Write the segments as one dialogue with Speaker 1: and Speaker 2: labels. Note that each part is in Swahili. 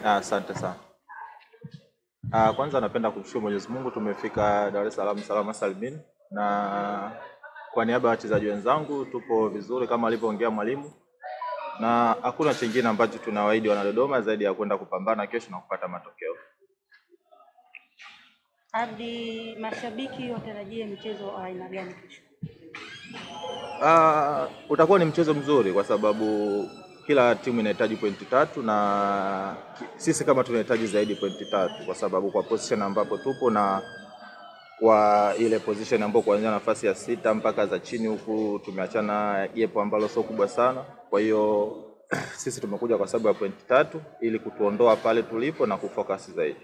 Speaker 1: Asante sana. Kwanza napenda kumshukuru Mwenyezi Mungu tumefika Dar es Salaam salama salimini, na kwa niaba ya wachezaji wenzangu tupo vizuri kama alivyoongea mwalimu, na hakuna chingine ambacho tunawaahidi wana Dodoma zaidi ya kwenda kupambana kesho na kupata matokeo.
Speaker 2: Hadi mashabiki watarajie mchezo wa aina gani kesho?
Speaker 1: Utakuwa ni mchezo mzuri kwa sababu kila timu inahitaji pointi 3 na sisi kama tunahitaji zaidi pointi 3 kwa sababu kwa position ambapo tupo na kwa ile position ambapo kuanzia nafasi ya 6 mpaka za chini huku tumeachana gap ambalo sio kubwa sana. Kwa hiyo sisi tumekuja kwa sababu ya pointi 3 ili kutuondoa pale tulipo na kufocus zaidi.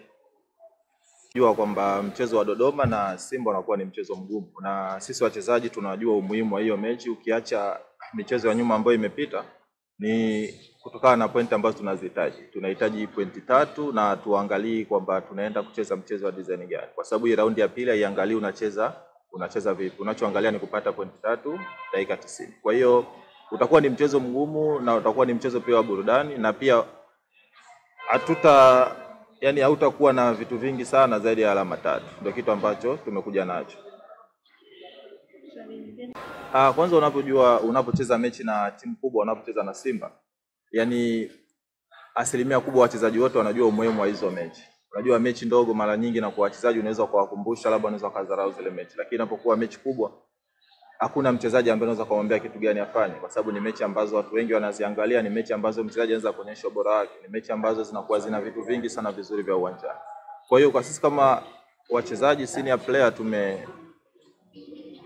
Speaker 1: Jua kwamba mchezo wa Dodoma na Simba unakuwa ni mchezo mgumu, na sisi wachezaji tunajua umuhimu wa hiyo mechi. Ukiacha michezo ya nyuma ambayo imepita, ni kutokana na pointi ambazo tunazihitaji. Tunahitaji pointi 3 na tuangalie kwamba tunaenda kucheza mchezo wa design gani, kwa sababu hii raundi ya pili haiangalii unacheza vipi. Unachoangalia ni kupata pointi 3 dakika 90. Kwa hiyo utakuwa ni mchezo mgumu na utakuwa ni mchezo pia wa burudani, na pia hautakuwa na vitu vingi sana zaidi ya alama 3. Ndio kitu ambacho tumekuja nacho. Kwanza unapocheza mechi na timu kubwa, unapocheza na Simba, asilimia kubwa wachezaji wote wanajua umuhimu wa hizo mechi. Unajua mechi ndogo mara nyingi na kwa wachezaji unaweza kuwakumbusha, labda unaweza kudharau zile mechi, lakini inapokuwa mechi kubwa hakuna mchezaji ambaye unaweza kumwambia kitu gani afanye, kwa sababu ni mechi ambazo watu wengi wanaziangalia, ni mechi ambazo mchezaji anaweza kuonyesha ubora wake, ni mechi ambazo zinakuwa zina vitu vingi sana vizuri vya uwanjani. Kwa hiyo kwa sisi kama wachezaji senior player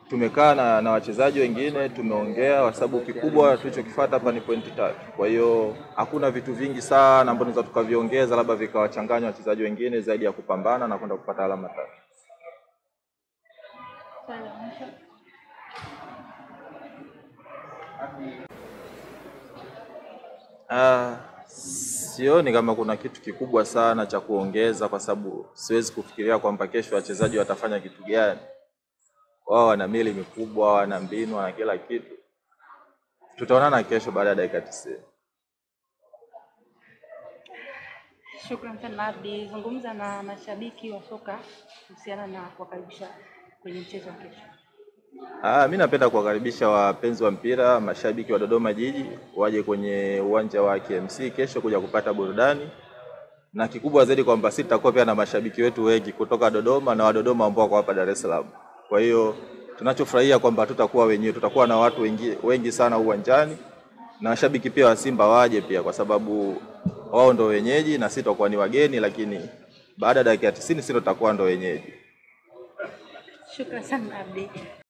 Speaker 1: tumekaa na wachezaji wengine tumeongea, kwa sababu kikubwa tulichokifuata hapa ni pointi 3. Kwa hiyo hakuna vitu vingi sana ambavyo tunaweza tukaviongeza labda vikawachanganya wachezaji wengine zaidi ya kupambana na kwenda kupata alama 3. Sioni kama kuna kitu kikubwa sana cha kuongeza, kwa sababu siwezi kufikiria kwamba kesho wachezaji watafanya kitu gani. Wao wana mili mikubwa, wana mbinu, wana kila kitu. Tutaonana kesho baada ya dakika 90.
Speaker 2: Shukrani sana Abdi. Zungumza na mashabiki wa soka kuhusiana na kuwakaribisha kwenye mchezo wa kesho.
Speaker 1: Mimi napenda kuwakaribisha wapenzi wa mpira, mashabiki wa Dodoma Jiji waje kwenye uwanja wa KMC kesho kuja kupata burudani. Na kikubwa zaidi kwamba sisi tutakuwa pia na mashabiki wetu wengi kutoka Dodoma na wa Dodoma ambao wako hapa Dar es Salaam. Kwa hiyo tunachofurahia kwamba tutakuwa wenyewe, tutakuwa na watu wengi sana uwanjani, na mashabiki pia wa Simba waje pia, kwa sababu wao ndio wenyeji na sisi tutakuwa ni wageni, lakini baada ya dakika 90 sisi tutakuwa ndio wenyeji.
Speaker 2: Shukrani sana Abdi.